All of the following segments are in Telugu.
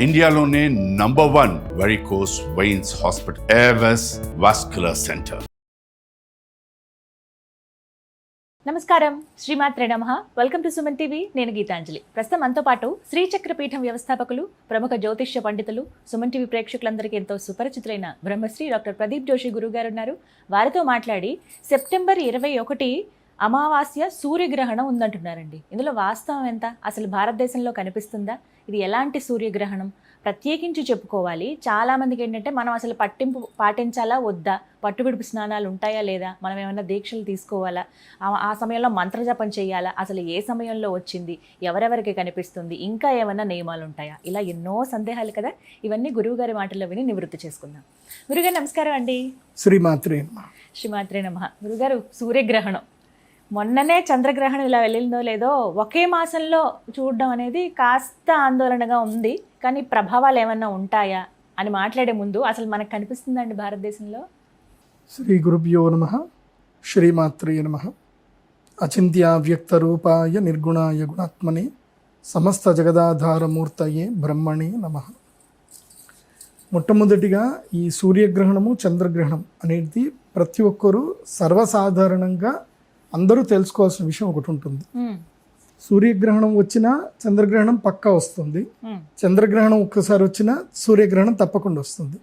ఇండియాలోనే #1 varicose veins hospital Avis vascular centre. నమస్కారం, శ్రీమాత్రే నమః. Welcome to Suman TV. నేను గీతాంజలి. ప్రస్తుతం మనతో పాటు శ్రీచక్రపీఠం వ్యవస్థాపకులు, ప్రముఖ జ్యోతిష్య పండితులు, సుమన్ టీవీ ప్రేక్షకులందరికీ ఎంతో సుపరిచితులైన బ్రహ్మశ్రీ డాక్టర్ ప్రదీప్ జోషి గురుగారు ఉన్నారు. వారితో మాట్లాడి సెప్టెంబర్ 21 అమావాస్య సూర్యగ్రహణం ఉందంటున్నారండి. ఇందులో వాస్తవం ఎంత? అసలు భారతదేశంలో కనిపిస్తుందా? ఇది ఎలాంటి సూర్యగ్రహణం ప్రత్యేకించి చెప్పుకోవాలి. చాలామందికి ఏంటంటే మనం అసలు పాటించాలా వద్దా, పట్టువిడుపు స్నానాలు ఉంటాయా లేదా, మనం ఏమైనా దీక్షలు తీసుకోవాలా, ఆ సమయంలో మంత్రజపం చేయాలా, అసలు ఏ సమయంలో వచ్చింది, ఎవరెవరికి కనిపిస్తుంది, ఇంకా ఏమైనా నియమాలు ఉంటాయా, ఇలా ఎన్నో సందేహాలు కదా. ఇవన్నీ గురువుగారి మాటల్లో విని నివృత్తి చేసుకుందాం. గురుగారు నమస్కారం అండి. శ్రీమాత్రే నమః. గురుగారు, సూర్యగ్రహణం మొన్ననే చంద్రగ్రహణం ఇలా వెళ్ళిందో లేదో ఒకే మాసంలో చూడడం అనేది కాస్త ఆందోళనగా ఉంది. కానీ ప్రభావాలు ఏమన్నా ఉంటాయా అని మాట్లాడే ముందు అసలు మనకు కనిపిస్తుందండి భారతదేశంలో? శ్రీ గురుభ్యో నమః. శ్రీమాత్రే నమః. అచింత్య వ్యక్త రూపాయ నిర్గుణాయ గుణాత్మనే సమస్త జగదాధారమూర్తయే బ్రహ్మణే నమః. మొట్టమొదటిగా ఈ సూర్యగ్రహణము చంద్రగ్రహణం అనేది ప్రతి ఒక్కరూ సర్వసాధారణంగా అందరూ తెలుసుకోవాల్సిన విషయం ఒకటి ఉంటుంది. సూర్యగ్రహణం వచ్చినా చంద్రగ్రహణం పక్కా వస్తుంది, చంద్రగ్రహణం ఒక్కసారి వచ్చినా సూర్యగ్రహణం తప్పకుండా వస్తుంది.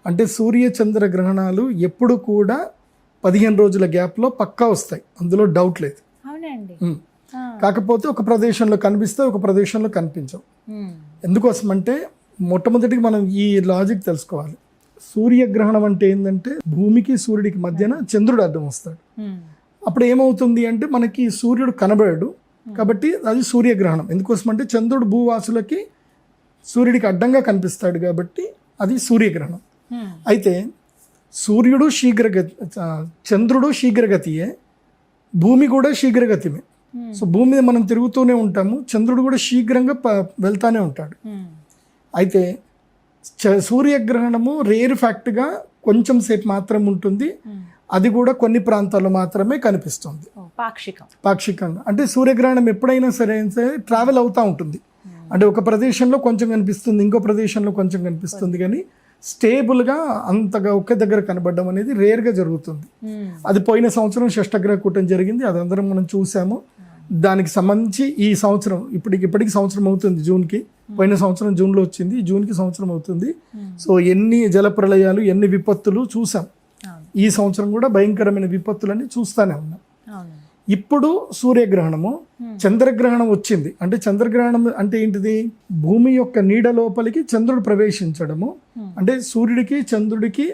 అంటే సూర్య చంద్ర గ్రహణాలు ఎప్పుడు కూడా 15 రోజుల గ్యాప్లో పక్కా వస్తాయి, అందులో డౌట్ లేదు. కాకపోతే ఒక ప్రదేశంలో కనిపిస్తే ఒక ప్రదేశంలో కనిపించవు. ఎందుకోసం అంటే మొట్టమొదటిగా మనం ఈ లాజిక్ తెలుసుకోవాలి. సూర్యగ్రహణం అంటే ఏంటంటే భూమికి సూర్యుడికి మధ్యన చంద్రుడు అడ్డం వస్తాడు. అప్పుడు ఏమవుతుంది అంటే మనకి సూర్యుడు కనబడాడు, కాబట్టి అది సూర్యగ్రహణం. ఎందుకోసం అంటే చంద్రుడు భూవాసులకి సూర్యుడికి అడ్డంగా కనిపిస్తాడు కాబట్టి అది సూర్యగ్రహణం. అయితే సూర్యుడు చంద్రుడు శీఘ్రగతియే, భూమి కూడా శీఘ్రగతిమే. సో భూమి మీద మనం తిరుగుతూనే ఉంటాము, చంద్రుడు కూడా శీఘ్రంగా వెళ్తానే ఉంటాడు. అయితే సూర్యగ్రహణము రేర్ ఫ్యాక్ట్గా కొంచెం సేపు మాత్రం ఉంటుంది, అది కూడా కొన్ని ప్రాంతాల్లో మాత్రమే కనిపిస్తుంది పాక్షికంగా. అంటే సూర్యగ్రహణం ఎప్పుడైనా సరే ట్రావెల్ అవుతూ ఉంటుంది. అంటే ఒక ప్రదేశంలో కొంచెం కనిపిస్తుంది, ఇంకో ప్రదేశంలో కొంచెం కనిపిస్తుంది, కానీ స్టేబుల్గా అంతగా ఒకే దగ్గర కనబడడం అనేది రేర్గా జరుగుతుంది. అది పోయిన సంవత్సరం షష్టగ్రహ కూటం జరిగింది, అది అందరం మనం చూసాము. దానికి సంబంధించి ఈ సంవత్సరం ఇప్పటికి సంవత్సరం అవుతుంది జూన్కి. పోయిన సంవత్సరం జూన్లో వచ్చింది, జూన్కి సంవత్సరం అవుతుంది. సో ఎన్ని జలప్రళయాలు, ఎన్ని విపత్తులు చూసాం. ఈ సంవత్సరం కూడా భయంకరమైన విపత్తులన్నీ చూస్తూనే ఉన్నాం. ఇప్పుడు సూర్యగ్రహణము, చంద్రగ్రహణం వచ్చింది. అంటే చంద్రగ్రహణం అంటే ఏంటిది? భూమి యొక్క నీడ లోపలికి చంద్రుడు ప్రవేశించడము. అంటే సూర్యుడికి చంద్రుడికి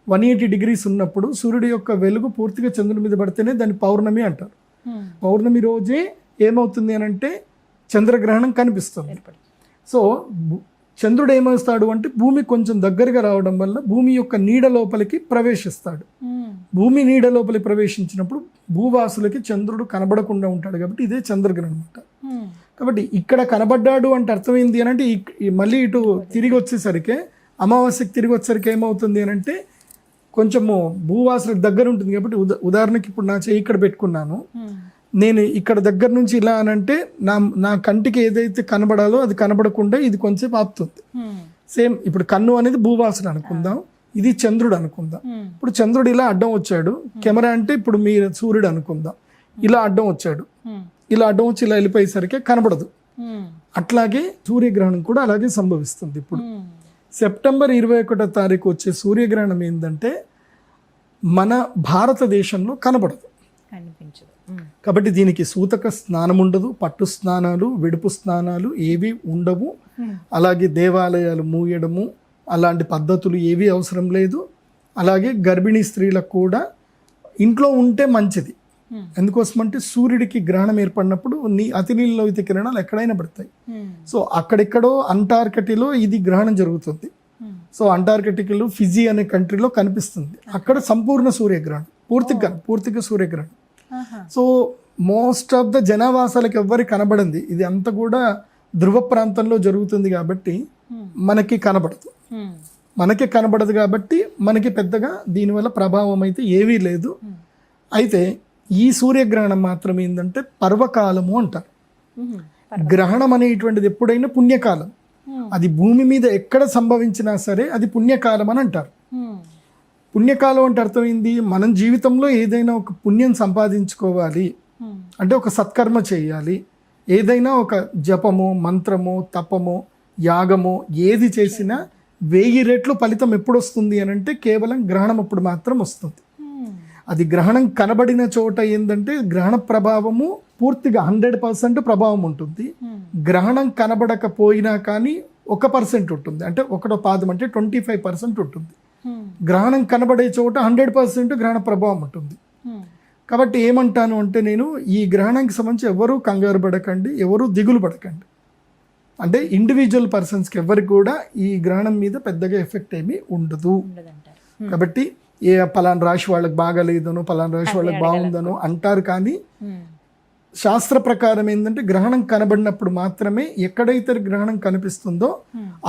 180 degrees ఉన్నప్పుడు సూర్యుడి యొక్క వెలుగు పూర్తిగా చంద్రుడి మీద పడితేనే దాన్ని పౌర్ణమి అంటారు. పౌర్ణమి రోజే ఏమవుతుంది అని అంటే చంద్రగ్రహణం కనిపిస్తుంది. సో చంద్రుడు ఏమవుతాడు అంటే భూమి కొంచెం దగ్గరగా రావడం వల్ల భూమి యొక్క నీడ లోపలికి ప్రవేశిస్తాడు. భూమి నీడ లోపలికి ప్రవేశించినప్పుడు భూవాసులకి చంద్రుడు కనబడకుండా ఉంటాడు, కాబట్టి ఇదే చంద్రగ్రహణం అంట. కాబట్టి ఇక్కడ కనబడ్డాడు అంటే అర్థమైంది అని అంటే మళ్ళీ ఇటు తిరిగి వచ్చేసరికి, అమావాస్యకి తిరిగి వచ్చేసరికి ఏమవుతుంది అని అంటే కొంచెము భూవాసులకు దగ్గర ఉంటుంది. కాబట్టి ఉదాహరణకి ఇప్పుడు నా చెయ్యి ఇక్కడ పెట్టుకున్నాను, నేను ఇక్కడ దగ్గర నుంచి ఇలా అని అంటే నా కంటికి ఏదైతే కనబడాలో అది కనబడకుండా ఇది కొంచెం ఆపుతుంది. సేమ్ ఇప్పుడు కన్ను అనేది భూవాసుడు అనుకుందాం, ఇది చంద్రుడు అనుకుందాం. ఇప్పుడు చంద్రుడు ఇలా అడ్డం వచ్చాడు, కెమెరా అంటే ఇప్పుడు మీరు సూర్యుడు అనుకుందాం, ఇలా అడ్డం వచ్చాడు, ఇలా అడ్డం వచ్చి ఇలా వెళ్ళిపోయేసరికి కనబడదు. అట్లాగే సూర్యగ్రహణం కూడా అలాగే సంభవిస్తుంది. ఇప్పుడు సెప్టెంబర్ 21వ తారీఖు వచ్చే సూర్యగ్రహణం ఏంటంటే మన భారతదేశంలో కనబడదు, కాబట్టి దీనికి సూతక స్నానం ఉండదు, పట్టు స్నానాలు, విడుపు స్నానాలు ఏవి ఉండవు. అలాగే దేవాలయాలు మూయడము అలాంటి పద్ధతులు ఏవి అవసరం లేదు. అలాగే గర్భిణీ స్త్రీలకు కూడా ఇంట్లో ఉంటే మంచిది. ఎందుకోసం అంటే సూర్యుడికి గ్రహణం ఏర్పడినప్పుడు అతి నీళ్ళలోహిత కిరణాలు ఎక్కడైనా పడతాయి. సో అక్కడెక్కడో అంటార్కిటిలో ఇది గ్రహణం జరుగుతుంది. సో అంటార్కిటికలో ఫిజీ అనే కంట్రీలో కనిపిస్తుంది. అక్కడ సంపూర్ణ సూర్యగ్రహణం, పూర్తిగా సూర్యగ్రహణం. సో మోస్ట్ ఆఫ్ ద జనావాసాలకు ఎవ్వరికి కనబడింది. ఇది అంతా కూడా ధ్రువ ప్రాంతంలో జరుగుతుంది కాబట్టి మనకి కనబడదు కాబట్టి మనకి పెద్దగా దీనివల్ల ప్రభావం అయితే ఏవీ లేదు. అయితే ఈ సూర్యగ్రహణం మాత్రం ఏంటంటే పర్వకాలము అంటారు. గ్రహణం అనేటువంటిది ఎప్పుడైనా పుణ్యకాలం, అది భూమి మీద ఎక్కడ సంభవించినా సరే అది పుణ్యకాలం అని అంటారు. పుణ్యకాలం అంటే అర్థమైంది, మనం జీవితంలో ఏదైనా ఒక పుణ్యం సంపాదించుకోవాలి అంటే ఒక సత్కర్మ చేయాలి, ఏదైనా ఒక జపము, మంత్రము, తపము, యాగము ఏది చేసినా 1000 రెట్లు ఫలితం ఎప్పుడు వస్తుంది అని అంటే కేవలం గ్రహణం అప్పుడు మాత్రం వస్తుంది. అది గ్రహణం కనబడిన చోట ఏంటంటే గ్రహణ ప్రభావము పూర్తిగా 100% ప్రభావం ఉంటుంది. గ్రహణం కనబడకపోయినా కానీ 1% ఉంటుంది, అంటే ఒకటో పాదం అంటే 25% ఉంటుంది. గ్రహణం కనబడే చోట 100% గ్రహణ ప్రభావం ఉంటుంది. కాబట్టి ఏమంటాను అంటే నేను ఈ గ్రహణానికి సంబంధించి ఎవరు కంగారు పడకండి, ఎవరు దిగులు పడకండి. అంటే ఇండివిజువల్ పర్సన్స్కి ఎవరికి కూడా ఈ గ్రహణం మీద పెద్దగా ఎఫెక్ట్ ఏమీ ఉండదు. కాబట్టి పలానా రాశి వాళ్ళకి బాగాలేదనో పలానా రాశి వాళ్ళకి బాగుందనో అంటారు, కానీ శాస్త్ర ప్రకారం ఏంటంటే గ్రహణం కనబడినప్పుడు మాత్రమే ఎక్కడైతే గ్రహణం కనిపిస్తుందో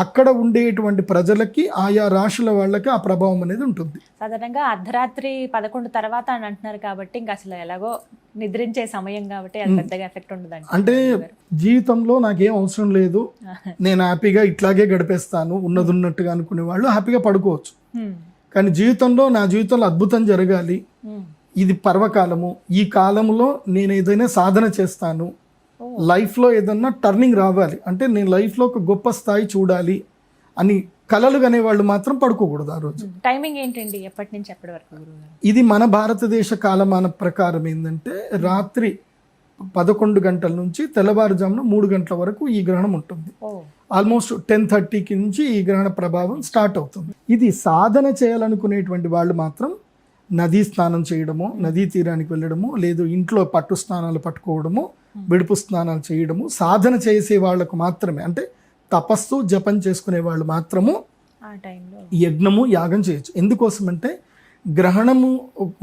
అక్కడ ఉండేటువంటి ప్రజలకి ఆయా రాశుల వాళ్ళకి ఆ ప్రభావం అనేది ఉంటుంది. సాధారణంగా అర్ధరాత్రి 11 తర్వాత అని అంటున్నారు కాబట్టి ఇంకా అసలు ఎలాగో నిద్రించే సమయం కాబట్టి అది పెద్దగా ఎఫెక్ట్ ఉండదు. అంటే జీవితంలో నాకేం అవసరం లేదు, నేను హ్యాపీగా ఇట్లాగే గడిపేస్తాను ఉన్నది ఉన్నట్టుగా అనుకునే వాళ్ళు హ్యాపీగా పడుకోవచ్చు. కానీ నా జీవితంలో అద్భుతం జరగాలి, ఇది పర్వకాలము, ఈ కాలంలో నేను ఏదైనా సాధన చేస్తాను, లైఫ్లో ఏదన్నా టర్నింగ్ రావాలి అంటే నేను లైఫ్లో ఒక గొప్ప స్థాయి చూడాలి అని కలలు కనేవాళ్ళు మాత్రం పడుకోకూడదు ఆ రోజు. టైమింగ్ ఏంటండి, ఎప్పటి నుంచి ఎప్పటి వరకు? ఇది మన భారతదేశ కాలమాన ప్రకారం ఏంటంటే రాత్రి 11 గంటల నుంచి తెల్లవారుజామున 3 గంటల వరకు ఈ గ్రహణం ఉంటుంది. ఆల్మోస్ట్ 10:30కి నుంచి ఈ గ్రహణ ప్రభావం స్టార్ట్ అవుతుంది. ఇది సాధన చేయాలనుకునేటువంటి వాళ్ళు మాత్రం నదీ స్నానం చేయడము, నదీ తీరానికి వెళ్ళడము, లేదు ఇంట్లో పట్టు స్నానాలు పట్టుకోవడము, విడుపు స్నానాలు చేయడము, సాధన చేసే వాళ్ళకు మాత్రమే, అంటే తపస్సు జపం చేసుకునే వాళ్ళు మాత్రము యజ్ఞము యాగం చేయొచ్చు. ఎందుకోసం అంటే గ్రహణము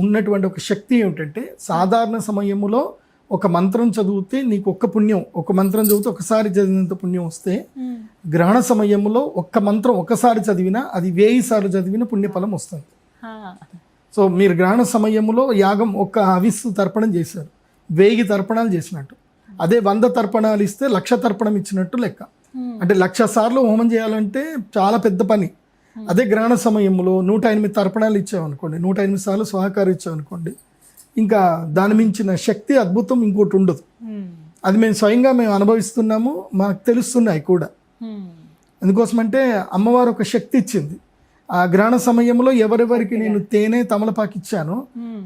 ఉన్నటువంటి ఒక శక్తి ఏమిటంటే సాధారణ సమయములో ఒక మంత్రం చదివితే నీకు ఒక్క పుణ్యం, ఒక మంత్రం చదివితే ఒకసారి చదివినంత పుణ్యం వస్తే గ్రహణ సమయంలో ఒక్క మంత్రం ఒకసారి చదివినా అది 1000 సార్లు చదివిన పుణ్యఫలం వస్తుంది. సో మీరు గ్రహణ సమయంలో యాగం ఒక్క హవిస్సు తర్పణం చేశారు, 1000 తర్పణాలు చేసినట్టు. అదే 100 తర్పణాలు ఇస్తే 1,00,000 తర్పణం ఇచ్చినట్టు లెక్క. అంటే 1,00,000 సార్లు హోమం చేయాలంటే చాలా పెద్ద పని. అదే గ్రహణ సమయంలో 108 తర్పణాలు ఇచ్చామనుకోండి, 108 సార్లు స్వాహకారం ఇచ్చామనుకోండి, ఇంకా దాని మించిన శక్తి అద్భుతం ఇంకోటి ఉండదు. అది మేము స్వయంగా అనుభవిస్తున్నాము, మాకు తెలుస్తున్నాయి కూడా. ఎందుకోసమంటే అమ్మవారు ఒక శక్తి ఇచ్చింది. ఆ గ్రహణ సమయంలో ఎవరెవరికి నేను తేనె తమలపాకు ఇచ్చానో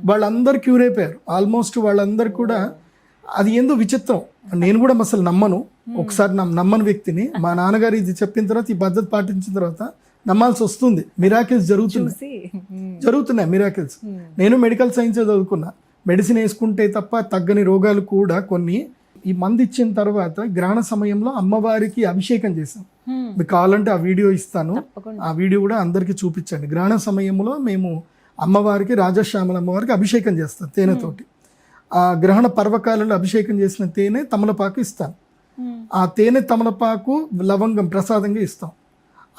వాళ్ళందరూ క్యూర్ అయిపోయారు. ఆల్మోస్ట్ వాళ్ళందరూ కూడా. అది ఏందో విచిత్రం, నేను కూడా అసలు నమ్మను, ఒకసారి నమ్మని వ్యక్తిని. మా నాన్నగారు ఇది చెప్పిన తర్వాత ఈ పద్ధతి పాటించిన తర్వాత నమ్మాల్సి వస్తుంది. మిరాకిల్స్ జరుగుతున్నాయి మిరాకిల్స్. నేను మెడికల్ సైన్స్ చదువుకున్నా, మెడిసిన్ వేసుకుంటే తప్ప తగ్గని రోగాలు కూడా కొన్ని. ఈ మందు ఇచ్చిన తర్వాత గ్రహణ సమయంలో అమ్మవారికి అభిషేకం చేశాం. మీకు కావాలంటే ఆ వీడియో ఇస్తాను, ఆ వీడియో కూడా అందరికీ చూపించండి. గ్రహణ సమయంలో మేము అమ్మవారికి, రాజశ్యామల అమ్మవారికి అభిషేకం చేస్తాం తేనెతోటి. ఆ గ్రహణ పర్వకాలలో అభిషేకం చేసిన తేనె తమలపాకు ఇస్తాను. ఆ తేనె తమలపాకు లవంగం ప్రసాదంగా ఇస్తాం.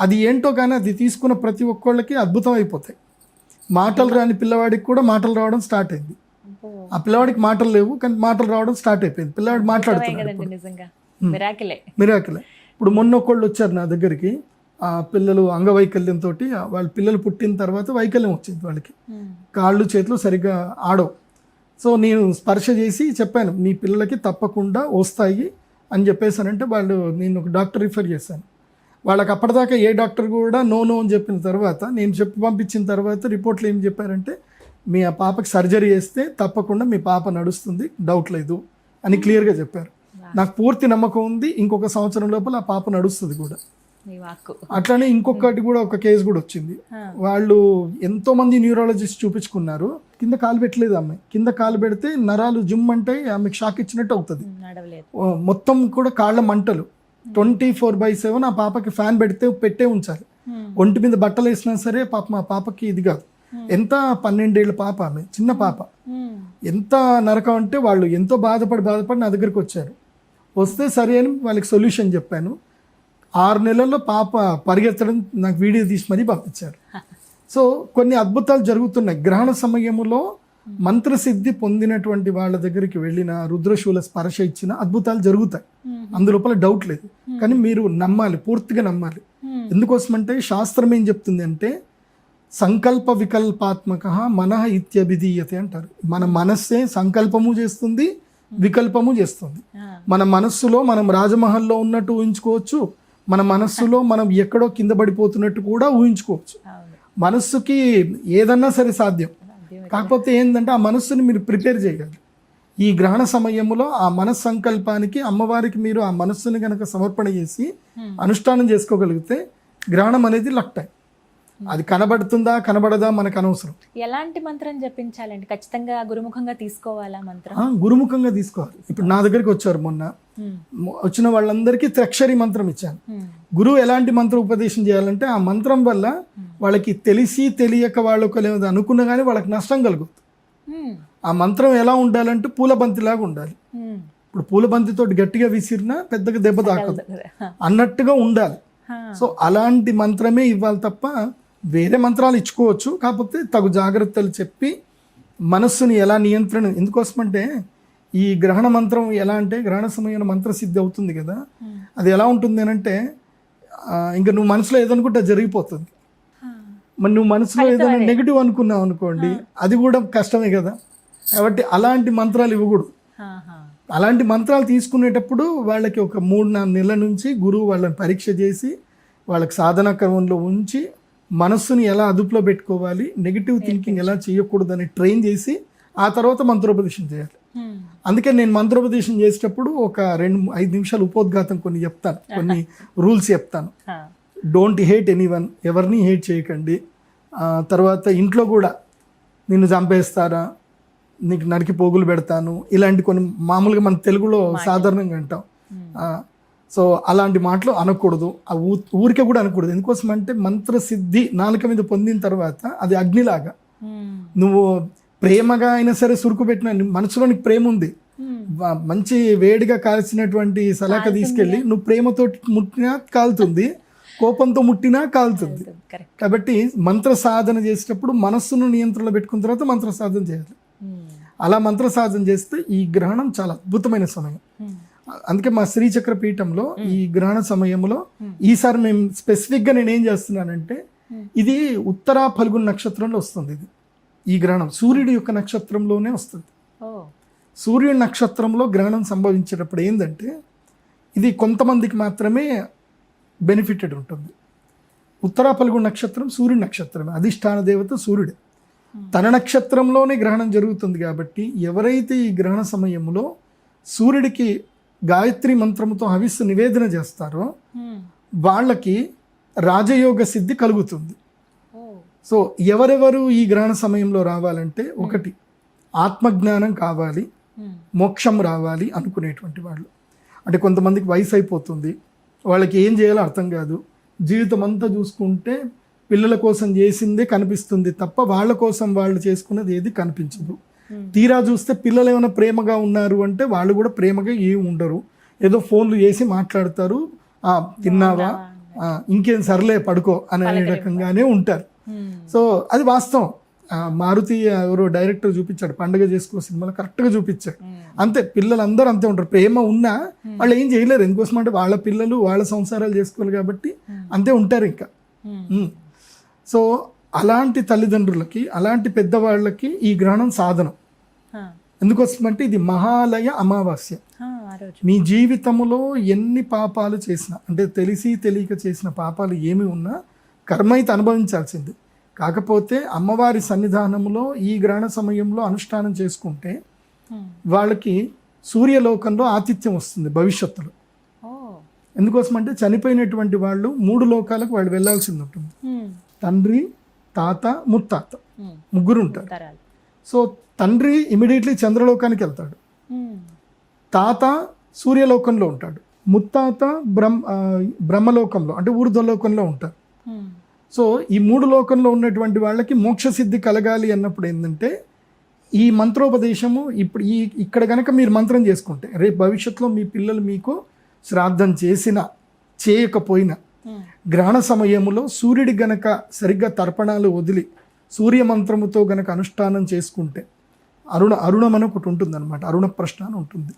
అది ఏంటో కానీ అది తీసుకున్న ప్రతి ఒక్కళ్ళకి అద్భుతం అయిపోతాయి. మాటలు రాని పిల్లవాడికి కూడా మాటలు రావడం స్టార్ట్ అయింది. ఆ పిల్లవాడికి మాటలు లేవు కానీ మాటలు రావడం స్టార్ట్ అయిపోయింది. పిల్లవాడు మాట్లాడుతున్నాడు. మిరాకిలే. ఇప్పుడు మొన్న ఒకళ్ళు వచ్చారు నా దగ్గరికి, ఆ పిల్లలు అంగవైకల్యంతో, వాళ్ళ పిల్లలు పుట్టిన తర్వాత వైకల్యం వచ్చింది వాళ్ళకి, కాళ్ళు చేతులు సరిగ్గా ఆడవు. సో నేను స్పర్శ చేసి చెప్పాను, మీ పిల్లలకి తప్పకుండా వస్తాయి అని చెప్పేసానంటే నేను ఒక డాక్టర్ రిఫర్ చేశాను. వాళ్ళకి అప్పటిదాకా ఏ డాక్టర్ కూడా నో అని చెప్పిన తర్వాత, నేను చెప్పి పంపించిన తర్వాత రిపోర్ట్లు ఏం చెప్పారంటే, మీ ఆ పాపకి సర్జరీ చేస్తే తప్పకుండా మీ పాప నడుస్తుంది, డౌట్ లేదు అని క్లియర్గా చెప్పారు. నాకు పూర్తి నమ్మకం ఉంది, ఇంకొక సంవత్సరం లోపల ఆ పాప నడుస్తుంది కూడా. అట్లానే ఇంకొకటి కూడా ఒక కేసు కూడా వచ్చింది. వాళ్ళు ఎంతో మంది న్యూరాలజిస్ట్ చూపించుకున్నారు, కింద కాలు పెట్టలేదు అమ్మాయి. కింద కాలు పెడితే నరాలు జిమ్ అంటే ఆమెకు షాక్ ఇచ్చినట్టు అవుతుంది. మొత్తం కూడా కాళ్ళ మంటలు 24/7. ఆ పాపకి ఫ్యాన్ పెట్టే ఉంచాలి. ఒంటి మీద బట్టలు వేసినా సరే మా పాపకి ఇది కాదు. ఎంత 12 ఏళ్ళ పాప, ఆమె చిన్న పాప. ఎంత నరకం అంటే వాళ్ళు ఎంతో బాధపడి నా దగ్గరికి వచ్చారు. వస్తే సరే అని వాళ్ళకి సొల్యూషన్ చెప్పాను. 6 నెలల్లో పాప పరిగెత్తడం నాకు వీడియో తీసి మరీ పంపించారు. సో కొన్ని అద్భుతాలు జరుగుతున్నాయి. గ్రహణ సమయంలో మంత్రసిద్ధి పొందినటువంటి వాళ్ళ దగ్గరికి వెళ్ళిన రుద్రశూల స్పర్శ ఇచ్చిన అద్భుతాలు జరుగుతాయి, అందులోపల డౌట్ లేదు. కానీ మీరు నమ్మాలి, పూర్తిగా నమ్మాలి. ఎందుకోసమంటే శాస్త్రం ఏం చెప్తుంది అంటే సంకల్ప వికల్పాత్మక మనః ఇత్యభిధీయతే అంటారు. మన మనస్సే సంకల్పము చేస్తుంది, వికల్పము చేస్తుంది. మన మనస్సులో మనం రాజమహల్లో ఉన్నట్టు ఊహించుకోవచ్చు, మన మనస్సులో మనం ఎక్కడో కింద పడిపోతున్నట్టు కూడా ఊహించుకోవచ్చు. మనస్సుకి ఏదన్నా సరే సాధ్యం. కాకపోతే ఏంటంటే ఆ మనస్సుని మీరు ప్రిపేర్ చేయాలి. ఈ గ్రహణ సమయంలో ఆ మనస్సంకల్పానికి అమ్మవారికి మీరు ఆ మనస్సుని కనుక సమర్పణ చేసి అనుష్ఠానం చేసుకోగలిగితే గ్రహణం అనేది లక్టాయి. అది కనబడుతుందా కనబడదా మనకు అనవసరం. ఎలాంటి మంత్రం జపించాలండి? ఖచ్చితంగా గురుముఖంగా తీసుకోవాలా మంత్రం? గురుముఖంగా తీసుకోవాలి. ఇప్పుడు నా దగ్గరికి వచ్చారు మొన్న, వచ్చిన వాళ్ళందరికీ త్రక్షరి మంత్రం ఇచ్చాను. గురువు ఎలాంటి మంత్ర ఉపదేశం చేయాలంటే ఆ మంత్రం వల్ల వాళ్ళకి తెలిసి తెలియక వాళ్ళకు అనుకున్నా కానీ వాళ్ళకి నష్టం కలుగుతుంది. ఆ మంత్రం ఎలా ఉండాలంటే పూలబంతిలాగా ఉండాలి. ఇప్పుడు పూలబంతితో గట్టిగా విసిరినా పెద్దగా దెబ్బ తాకదు అన్నట్టుగా ఉండాలి. సో అలాంటి మంత్రమే ఇవ్వాలి తప్ప వేరే మంత్రాలు ఇచ్చుకోవచ్చు. కాకపోతే తగు జాగ్రత్తలు చెప్పి మనస్సుని ఎలా నియంత్రణ. ఎందుకోసమంటే ఈ గ్రహణ మంత్రం ఎలా అంటే గ్రహణ సమయంలో మంత్రసిద్ధి అవుతుంది కదా, అది ఎలా ఉంటుంది అని అంటే ఇంకా నువ్వు మనసులో ఏదనుకుంటే జరిగిపోతుంది. మరి నువ్వు మనసులో ఏదైనా నెగిటివ్ అనుకున్నావు అనుకోండి, అది కూడా కష్టమే కదా. కాబట్టి అలాంటి మంత్రాలు ఇవ్వకూడదు. అలాంటి మంత్రాలు తీసుకునేటప్పుడు వాళ్ళకి ఒక 3-4 నెలల నుంచి గురువు వాళ్ళని పరీక్ష చేసి వాళ్ళకి సాధనా క్రమంలో ఉంచి మనస్సుని ఎలా అదుపులో పెట్టుకోవాలి, నెగిటివ్ థింకింగ్ ఎలా చేయకూడదని ట్రైన్ చేసి ఆ తర్వాత మంత్రోపదేశం చేయాలి. అందుకే నేను మంత్రోపదేశం చేసేటప్పుడు ఒక 2-5 నిమిషాలు ఉపోద్ఘాతం కొన్ని చెప్తాను, కొన్ని రూల్స్ చెప్తాను. డోంట్ హేట్ ఎనీవన్, ఎవరిని హేట్ చేయకండి. తర్వాత ఇంట్లో కూడా నిన్ను చంపేస్తారా, నీకు నరికి పోగులు పెడతాను, ఇలాంటి కొన్ని మామూలుగా మన తెలుగులో సాధారణంగా అంటాం. సో అలాంటి మాటలు అనకూడదు, ఆ ఊరికే కూడా అనకూడదు. ఎందుకోసం అంటే మంత్రసిద్ధి నాలుక మీద పొందిన తర్వాత అది అగ్నిలాగా, నువ్వు ప్రేమగా అయినా సరే సురుకు పెట్టిన మనసులో నీకు ప్రేమ ఉంది, మంచి వేడిగా కాల్చినటువంటి సలాక తీసుకెళ్ళి నువ్వు ప్రేమతో ముట్టినా కాలుతుంది, కోపంతో ముట్టినా కాలుతుంది. కాబట్టి మంత్ర సాధన చేసేటప్పుడు మనస్సును నియంత్రణలో పెట్టుకున్న తర్వాత మంత్ర సాధన చేయాలి. అలా మంత్ర సాధన చేస్తే ఈ గ్రహణం చాలా అద్భుతమైన సమయం. అందుకే మా శ్రీచక్ర పీఠంలో ఈ గ్రహణ సమయంలో ఈసారి మేము స్పెసిఫిక్గా నేను ఏం చేస్తున్నానంటే, ఇది ఉత్తరా ఫల్గుణ నక్షత్రంలో వస్తుంది. ఇది ఈ గ్రహణం సూర్యుడి యొక్క నక్షత్రంలోనే వస్తుంది. సూర్యుడి నక్షత్రంలో గ్రహణం సంభవించేటప్పుడు ఏంటంటే ఇది కొంతమందికి మాత్రమే బెనిఫిటెడ్ ఉంటుంది. ఉత్తరా ఫల్గుణ నక్షత్రం సూర్యుడి నక్షత్రమే, అధిష్టాన దేవత సూర్యుడే. తన నక్షత్రంలోనే గ్రహణం జరుగుతుంది. కాబట్టి ఎవరైతే ఈ గ్రహణ సమయంలో సూర్యుడికి గాయత్రి మంత్రముతో హవిస్సు నివేదన చేస్తారో వాళ్ళకి రాజయోగ సిద్ధి కలుగుతుంది. సో ఎవరెవరు ఈ గ్రహణ సమయంలో రావాలంటే, ఒకటి ఆత్మజ్ఞానం కావాలి, మోక్షం రావాలి అనుకునేటువంటి వాళ్ళు. అంటే కొంతమందికి వయసు అయిపోతుంది, వాళ్ళకి ఏం చేయాలో అర్థం కాదు, జీవితం అంతా చూసుకుంటే పిల్లల కోసం చేసిందే కనిపిస్తుంది తప్ప వాళ్ళ కోసం వాళ్ళు చేసుకున్నది ఏది కనిపించదు. తీరా చూస్తే పిల్లలు ఏమైనా ప్రేమగా ఉన్నారు అంటే వాళ్ళు కూడా ప్రేమగా ఏమి ఉండరు, ఏదో ఫోన్లు చేసి మాట్లాడతారు, తిన్నావా, ఇంకేం సర్లే పడుకో అనే రకంగానే ఉంటారు. సో అది వాస్తవం. మారుతి ఎవరో డైరెక్టర్ చూపించాడు పండుగ చేసుకో సినిమాలో, కరెక్ట్గా చూపించాడు. అంతే, పిల్లలందరూ అంతే ఉంటారు. ప్రేమ ఉన్నా వాళ్ళు ఏం చేయలేరు. ఎందుకోసం అంటే వాళ్ళ పిల్లలు వాళ్ళ సంసారాలు చేసుకోవాలి కాబట్టి అంతే ఉంటారు ఇంకా. సో అలాంటి తల్లిదండ్రులకి, అలాంటి పెద్దవాళ్ళకి ఈ గ్రహణం సాధనం. ఎందుకోసమంటే ఇది మహాలయ అమావాస్య. మీ జీవితంలో ఎన్ని పాపాలు చేసినా, అంటే తెలిసి తెలియక చేసిన పాపాలు ఏమి ఉన్నా కర్మ అయితే అనుభవించాల్సింది. కాకపోతే అమ్మవారి సన్నిధానంలో ఈ గ్రహణ సమయంలో అనుష్ఠానం చేసుకుంటే వాళ్ళకి సూర్యలోకంలో ఆతిథ్యం వస్తుంది భవిష్యత్తులో. ఎందుకోసమంటే చనిపోయినటువంటి వాళ్ళు 3 లోకాలకు వాళ్ళు వెళ్ళాల్సింది ఉంటుంది. తండ్రి, తాత, ముత్తాత, ముగ్గురు ఉంటారు. సో తండ్రి ఇమీడియట్లీ చంద్రలోకానికి వెళ్తాడు, తాత సూర్యలోకంలో ఉంటాడు, ముత్తాత బ్రహ్మలోకంలో అంటే ఊర్ధ్వలోకంలో ఉంటారు. సో ఈ 3 లోకంలో ఉన్నటువంటి వాళ్ళకి మోక్షసిద్ధి కలగాలి అన్నప్పుడు ఏంటంటే ఈ మంత్రోపదేశము ఇప్పుడు ఇక్కడ కనుక మీరు మంత్రం చేసుకుంటే రేపు భవిష్యత్తులో మీ పిల్లలు మీకు శ్రాద్ధం చేసినా చేయకపోయినా గ్రహణ సమయములో సూర్యుడి గనక సరిగ్గా తర్పణాలు వదిలి సూర్య మంత్రముతో గనక అనుష్ఠానం చేసుకుంటే అరుణం అని ఒకటి ఉంటుంది అనమాట, అరుణ ప్రశ్న అని ఉంటుంది.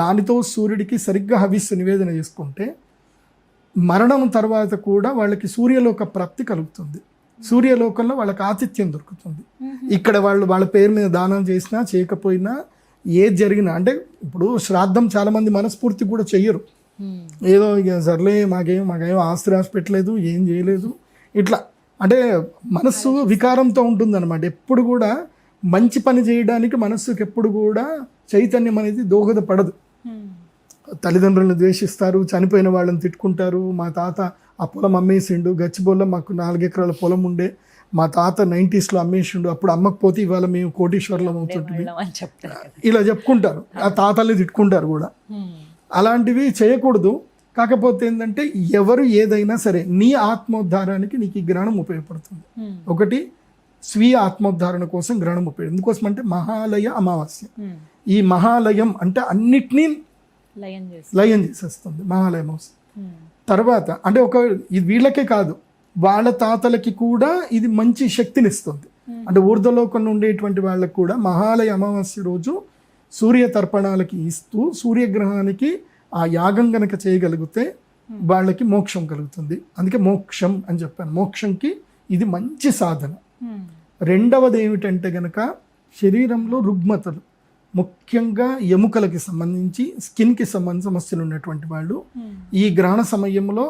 దానితో సూర్యుడికి సరిగ్గా హవిస్సు నివేదన చేసుకుంటే మరణం తర్వాత కూడా వాళ్ళకి సూర్యలోక ప్రాప్తి కలుగుతుంది. సూర్యలోకంలో వాళ్ళకి ఆతిథ్యం దొరుకుతుంది. ఇక్కడ వాళ్ళ పేరు మీద దానం చేసినా చేయకపోయినా ఏది జరిగినా, అంటే ఇప్పుడు శ్రాద్ధం చాలా మంది మనస్ఫూర్తి కూడా చెయ్యరు, ఏదో ఇక సర్లే మాకేం ఆస్తి పెట్టలేదు, ఏం చేయలేదు, ఇట్లా అంటే మనస్సు వికారంతో ఉంటుంది అనమాట. ఎప్పుడు కూడా మంచి పని చేయడానికి మనస్సుకి ఎప్పుడు కూడా చైతన్యం అనేది దోహదపడదు. తల్లిదండ్రులను ద్వేషిస్తారు, చనిపోయిన వాళ్ళని తిట్టుకుంటారు. మా తాత ఆ పొలం అమ్మేసిండు, గచ్చిబొల్ల మాకు 4 ఎకరాల పొలం ఉండే, మా తాత 90sలో అమ్మేసిండు, అప్పుడు అమ్మకపోతే ఇవాళ మేము కోటీశ్వరులం అవుతుంటుంది, ఇలా చెప్పుకుంటారు. ఆ తాతల్ని తిట్టుకుంటారు కూడా. అలాంటివి చేయకూడదు. కాకపోతే ఏంటంటే ఎవరు ఏదైనా సరే నీ ఆత్మోద్ధారానికి నీకు ఈ గ్రహణం ఉపయోగపడుతుంది. ఒకటి స్వీయ ఆత్మోద్ధారణ కోసం గ్రహణం ఉపయోగం. ఎందుకోసం అంటే మహాలయ అమావాస్య. ఈ మహాలయం అంటే అన్నిటినీ లయం చేసేస్తుంది మహాలయ అమావాస్య. తర్వాత అంటే ఇది వీళ్ళకే కాదు, వాళ్ళ తాతలకి కూడా ఇది మంచి శక్తిని ఇస్తుంది. అంటే ఊర్ధ్వలోకంలో ఉండేటువంటి వాళ్ళకి కూడా మహాలయ అమావాస్య రోజు సూర్య తర్పణాలకి ఇస్తూ సూర్యగ్రహానికి ఆ యాగం గనక చేయగలిగితే వాళ్ళకి మోక్షం కలుగుతుంది. అందుకే మోక్షం అని చెప్పాను. మోక్షంకి ఇది మంచి సాధన. రెండవది ఏమిటంటే గనక శరీరంలో రుగ్మతలు, ముఖ్యంగా ఎముకలకి సంబంధించి స్కిన్కి సంబంధించిన సమస్యలు ఉన్నటువంటి వాళ్ళు ఈ గ్రహణ సమయంలో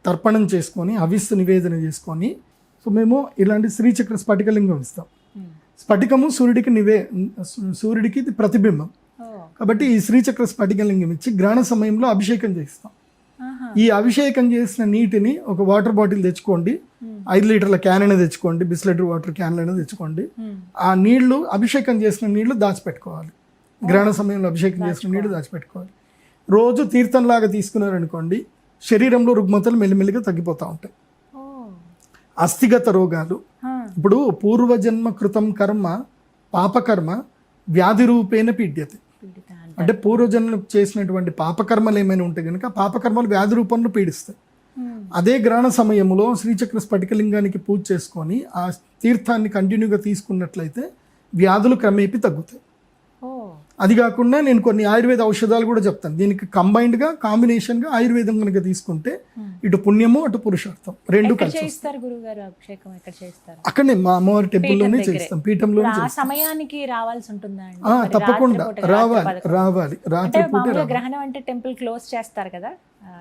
తర్పణం చేసుకొని హవిస్సు నివేదన చేసుకొని, సో మేము ఇలాంటి శ్రీచక్ర స్ఫటికలింగం ఇస్తాం. స్ఫటికము సూర్యుడికి ఇది ప్రతిబింబం కాబట్టి ఈ శ్రీచక్ర స్ఫటికలింగం ఇచ్చి గ్రహణ సమయంలో అభిషేకం చేస్తాం. ఈ అభిషేకం చేసిన నీటిని ఒక వాటర్ బాటిల్ తెచ్చుకోండి, 5 లీటర్ల క్యాన్ అయినా తెచ్చుకోండి, బిస్లెటరీ వాటర్ క్యాన్ అయినా తెచ్చుకోండి. ఆ నీళ్లు అభిషేకం చేసిన నీళ్లు దాచిపెట్టుకోవాలి. గ్రహణ సమయంలో అభిషేకం చేసిన నీళ్లు దాచిపెట్టుకోవాలి. రోజు తీర్థంలాగా తీసుకున్నారనుకోండి, శరీరంలో రుగ్మతలు మెల్లిమెల్లిగా తగ్గిపోతూ ఉంటాయి. అస్థిగత రోగాలు, ఇప్పుడు పూర్వజన్మ కృతం కర్మ పాపకర్మ వ్యాధి రూపేణ పీడ్యతే. అంటే పూర్వజన్మలు చేసినటువంటి పాపకర్మలు ఏమైనా ఉంటే కనుక పాపకర్మలు వ్యాధి రూపంలో పీడిస్తాయి. అదే గ్రహణ సమయంలో శ్రీచక్ర స్ఫటికలింగానికి పూజ చేసుకొని ఆ తీర్థాన్ని కంటిన్యూగా తీసుకున్నట్లయితే వ్యాధులు క్రమేపీ తగ్గుతాయి. అది కాకుండా నేను కొన్ని ఆయుర్వేద ఔషధాలు కూడా చెప్తాను. దీనికి కంబైన్డ్గా కాంబినేషన్గా ఆయుర్వేదం కనుక తీసుకుంటే ఇటు పుణ్యము అటు పురుషార్థం రెండు కలిసి అక్కడనే మా అమ్మవారి టెంపుల్లోనే చేస్తాం, పీఠంలోనే సమయానికి రావాల్సి ఉంటుందా? తప్పకుండా రావాలి. రాత్రి గ్రహణం అంటే టెంపుల్ క్లోజ్ చేస్తారు కదా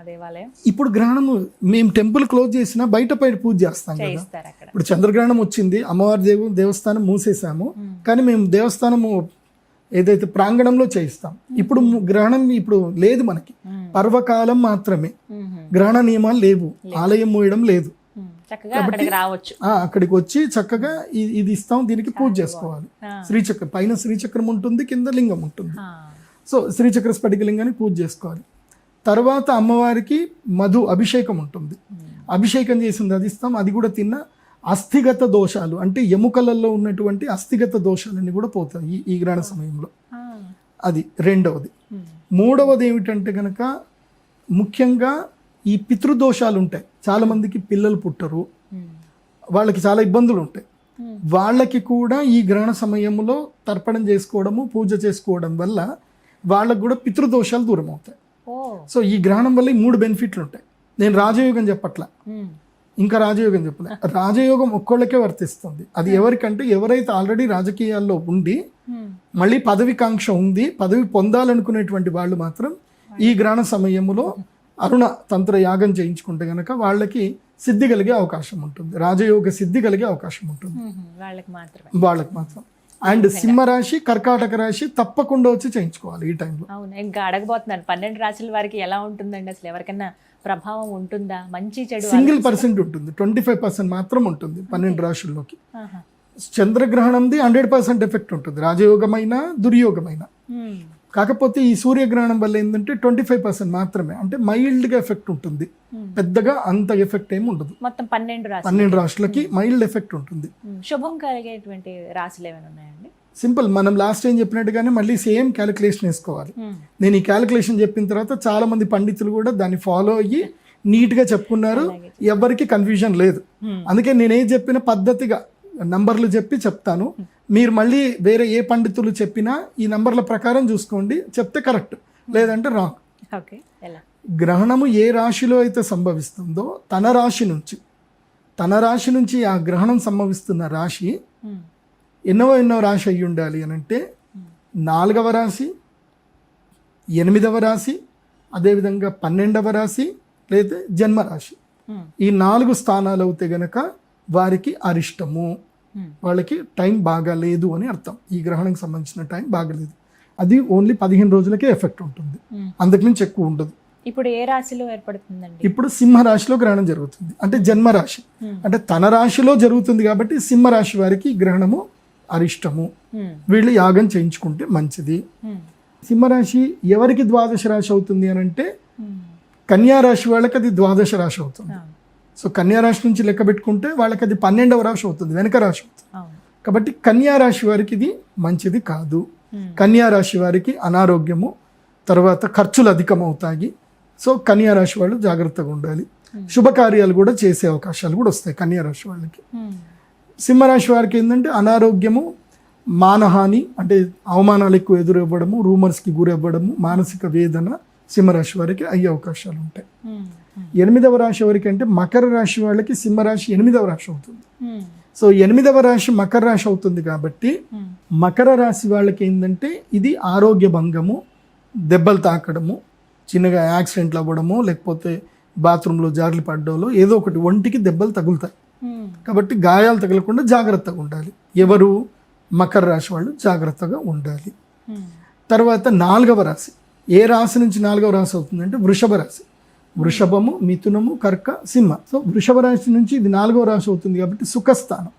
దేవాలయం. ఇప్పుడు గ్రహణము మేము టెంపుల్ క్లోజ్ చేసినా బయట పూజ చేస్తాం కదా. ఇప్పుడు చంద్రగ్రహణం వచ్చింది, అమ్మవారి దేవస్థానం మూసేసాము, కానీ మేము దేవస్థానము ఏదైతే ప్రాంగణంలో చేయిస్తాం. ఇప్పుడు గ్రహణం ఇప్పుడు లేదు, మనకి పర్వకాలం మాత్రమే, గ్రహణ నియమాలు లేవు, ఆలయం మూయడం లేదు. కాబట్టి అక్కడికి వచ్చి చక్కగా ఇది ఇస్తాం, దీనికి పూజ చేసుకోవాలి. శ్రీచక్రం పైన శ్రీచక్రం ఉంటుంది, కింద లింగం ఉంటుంది. సో శ్రీచక్ర స్ఫటిక లింగాన్ని పూజ చేసుకోవాలి. తర్వాత అమ్మవారికి మధు అభిషేకం ఉంటుంది, అభిషేకం చేసింది అది ఇస్తాం. అది కూడా తిన్న అస్థిగత దోషాలు అంటే ఎముకలలో ఉన్నటువంటి అస్థిగత దోషాలన్నీ కూడా పోతాయి ఈ గ్రహణ సమయంలో. అది రెండవది. మూడవది ఏమిటంటే కనుక ముఖ్యంగా ఈ పితృదోషాలు ఉంటాయి. చాలా మందికి పిల్లలు పుట్టరు, వాళ్ళకి చాలా ఇబ్బందులు ఉంటాయి. వాళ్ళకి కూడా ఈ గ్రహణ సమయంలో తర్పణం చేసుకోవడము పూజ చేసుకోవడం వల్ల వాళ్ళకు కూడా పితృదోషాలు దూరం అవుతాయి. సో ఈ గ్రహణం వల్ల 3 బెనిఫిట్లు ఉంటాయి. నేను రాజయోగం చెప్పట్లా, ఇంకా రాజయోగం చెప్పలే. రాజయోగం ఒక్కళ్ళకే వర్తిస్తుంది. అది ఎవరికంటే ఎవరైతే ఆల్రెడీ రాజకీయాల్లో ఉండి మళ్ళీ పదవికాంక్ష ఉంది, పదవి పొందాలనుకునేటువంటి వాళ్ళు మాత్రం ఈ గ్రహణ సమయంలో అరుణ తంత్ర యాగం చేయించుకుంటే గనక వాళ్ళకి సిద్ధి కలిగే అవకాశం ఉంటుంది, రాజయోగ సిద్ధి కలిగే అవకాశం ఉంటుంది వాళ్ళకి మాత్రం. అండ్ సింహరాశి కర్కాటక రాశి తప్పకుండా వచ్చి చేయించుకోవాలి ఈ టైంలో. అవును, ఇంకా అడగబోతున్నాను 12 రాశుల వారికి ఎలా ఉంటుందండి, అసలు ఎవరికైనా ప్రభావం ఉంటుందా? మంచి చెడు సింగిల్% ఉంటుంది, 25% మాత్రం ఉంటుంది 12 రాశుల్లోకి. చంద్రగ్రహణంది 100% ఎఫెక్ట్ ఉంటుంది, రాజయోగమైన దుర్యోగమైన. కాకపోతే ఈ సూర్యగ్రహణం వల్ల ఏంటంటే 25% మాత్రమే, అంటే మైల్డ్గా ఎఫెక్ట్ ఉంటుంది, పెద్దగా అంత ఎఫెక్ట్ ఏమి ఉండదు. మొత్తం 12 రాశులకి మైల్డ్ ఎఫెక్ట్ ఉంటుంది. శుభం కలిగేటువంటి రాశులు ఏమైనా ఉన్నాయండి? సింపుల్, మనం లాస్ట్ టైం చెప్పినట్టుగానే మళ్ళీ సేమ్ క్యాలిక్యులేషన్ వేసుకోవాలి. నేను ఈ క్యాలిక్యులేషన్ చెప్పిన తర్వాత చాలా మంది పండితులు కూడా దాన్ని ఫాలో అయ్యి నీట్గా చెప్పుకున్నారు, ఎవరికి కన్ఫ్యూజన్ లేదు. అందుకే నేనేం చెప్పిన పద్ధతిగా నంబర్లు చెప్పి చెప్తాను, మీరు మళ్ళీ వేరే ఏ పండితులు చెప్పినా ఈ నంబర్ల ప్రకారం చూసుకోండి, చెప్తే కరెక్ట్, లేదంటే రాంగ్. ఓకే, ఎలా? గ్రహణము ఏ రాశిలో అయితే సంభవిస్తుందో తన రాశి నుంచి ఆ గ్రహణం సంభవిస్తున్న రాశి ఎన్నో రాశి అయి ఉండాలి అని అంటే 4వ రాశి, 8వ రాశి, అదేవిధంగా 12వ రాశి లేదా జన్మరాశి. ఈ 4 స్థానాలు అవుతే గనక వారికి అరిష్టము, వాళ్ళకి టైం బాగాలేదు అని అర్థం. ఈ గ్రహణంకి సంబంధించిన టైం బాగాలేదు, అది ఓన్లీ 15 రోజులకే ఎఫెక్ట్ ఉంటుంది, అంతకుమించి ఎక్కువ ఉండదు. ఇప్పుడు ఏ రాశిలో ఏర్పడుతుందండి? ఇప్పుడు సింహరాశిలో గ్రహణం జరుగుతుంది, అంటే జన్మరాశి, అంటే తన రాశిలో జరుగుతుంది కాబట్టి సింహరాశి వారికి గ్రహణము అరిష్టము, వీళ్ళు యాగం చేయించుకుంటే మంచిది. సింహరాశి ఎవరికి ద్వాదశ రాశి అవుతుంది అని అంటే కన్యా రాశి వాళ్ళకి అది ద్వాదశ రాశి అవుతుంది. సో కన్యా రాశి నుంచి లెక్క పెట్టుకుంటే వాళ్ళకి అది 12వ రాశి అవుతుంది, వెనక రాశి అవుతుంది. కాబట్టి కన్యా రాశి వారికి ఇది మంచిది కాదు. కన్యా రాశి వారికి అనారోగ్యము, తర్వాత ఖర్చులు అధికమవుతాయి. సో కన్యా రాశి వాళ్ళు జాగ్రత్తగా ఉండాలి. శుభకార్యాలు కూడా చేసే అవకాశాలు కూడా వస్తాయి కన్యా రాశి వాళ్ళకి. సింహరాశి వారికి ఏంటంటే అనారోగ్యము, మానహాని, అంటే అవమానాలు ఎక్కువ ఎదురవ్వడము, రూమర్స్కి గురవ్వడము, మానసిక వేదన సింహరాశి వారికి అయ్యే అవకాశాలు ఉంటాయి. 8వ రాశి వారికి అంటే మకర రాశి వాళ్ళకి సింహరాశి 8వ రాశి అవుతుంది. సో 8వ రాశి మకర రాశి అవుతుంది కాబట్టి మకర రాశి వాళ్ళకి ఏంటంటే ఇది ఆరోగ్య భంగము, దెబ్బలు తాకడము, చిన్నగా యాక్సిడెంట్లు అవ్వడము, లేకపోతే బాత్రూంలో జార్లు పడ్డంలో ఏదో ఒకటి ఒంటికి దెబ్బలు తగులుతాయి. కాబట్టి గాయాలు తగలకుండా జాగ్రత్తగా ఉండాలి. ఎవరు? మకర రాశి వాళ్ళు జాగ్రత్తగా ఉండాలి. తర్వాత 4వ రాశి, ఏ రాశి నుంచి 4వ రాశి అవుతుందంటే వృషభ రాశి. వృషభము, మిథునము, కర్క, సింహ. సో వృషభ రాశి నుంచి ఇది 4వ రాశి అవుతుంది కాబట్టి సుఖస్థానం.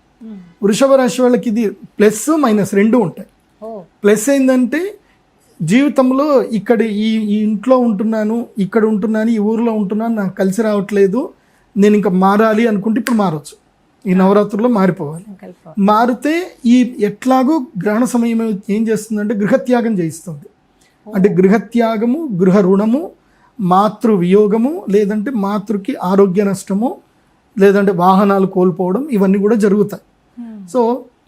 వృషభ రాశి వాళ్ళకి ఇది ప్లస్ మైనస్ 2 ఉంటాయి. ప్లస్ ఏంటంటే జీవితంలో ఇక్కడ ఈ ఇంట్లో ఉంటున్నాను, ఇక్కడ ఉంటున్నాను, ఈ ఊర్లో ఉంటున్నాను, నాకు కలిసి రావట్లేదు, నేను ఇంకా మారాలి అనుకుంటే ఇప్పుడు మారవచ్చు. ఈ నవరాత్రుల్లో మారిపోవాలి. మారితే ఈ ఎట్లాగో గ్రహణ సమయం ఏం చేస్తుందంటే గృహత్యాగం చేయిస్తుంది. అంటే గృహత్యాగము, గృహ రుణము, మాతృ వియోగము, లేదంటే మాతృకి ఆరోగ్య నష్టము, లేదంటే వాహనాలు కోల్పోవడం, ఇవన్నీ కూడా జరుగుతాయి. సో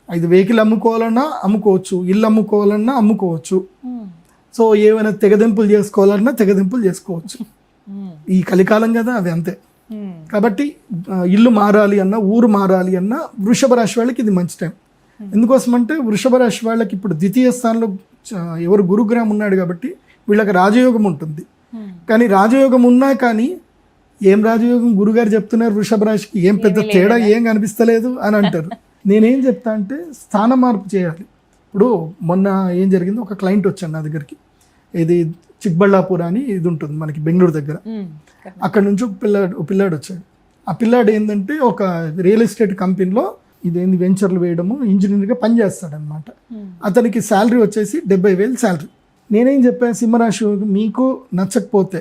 ఇది వెహికల్ అమ్ముకోవాలన్నా అమ్ముకోవచ్చు, ఇల్లు అమ్ముకోవాలన్నా అమ్ముకోవచ్చు. సో ఏమైనా తెగదెంపులు చేసుకోవాలన్నా తెగదెంపులు చేసుకోవచ్చు. ఈ కలికాలం కదా, అవి అంతే. కాబట్టి ఇల్లు మారాలి అన్నా, ఊరు మారాలి అన్నా వృషభ రాశి వాళ్ళకి ఇది మంచి టైం. ఎందుకోసం అంటే వృషభ రాశి వాళ్ళకి ఇప్పుడు ద్వితీయ స్థానంలో ఎవరు గురుగ్రహం ఉన్నాడు కాబట్టి వీళ్ళకి రాజయోగం ఉంటుంది. కానీ రాజయోగం ఉన్నా కానీ ఏం రాజయోగం, గురుగారు చెప్తున్నారు వృషభ రాశికి ఏం పెద్ద తేడా ఏం కనిపిస్తలేదు అని అంటారు. నేనేం చెప్తా అంటే స్థాన మార్పు చేయాలి. ఇప్పుడు మొన్న ఏం జరిగింది, ఒక క్లయింట్ వచ్చాను నా దగ్గరికి, ఇది చిక్బళ్ళాపూర్ అని ఇది ఉంటుంది మనకి బెంగళూరు దగ్గర. అక్కడ నుంచి ఒక పిల్లాడు వచ్చాడు. ఆ పిల్లాడు ఏంటంటే ఒక రియల్ ఎస్టేట్ కంపెనీలో ఇదేంది వెంచర్లు వేయడము, ఇంజనీర్గా పనిచేస్తాడనమాట. అతనికి శాలరీ వచ్చేసి 70,000 శాలరీ. నేనేం చెప్పాను, సింహరాశి మీకు నచ్చకపోతే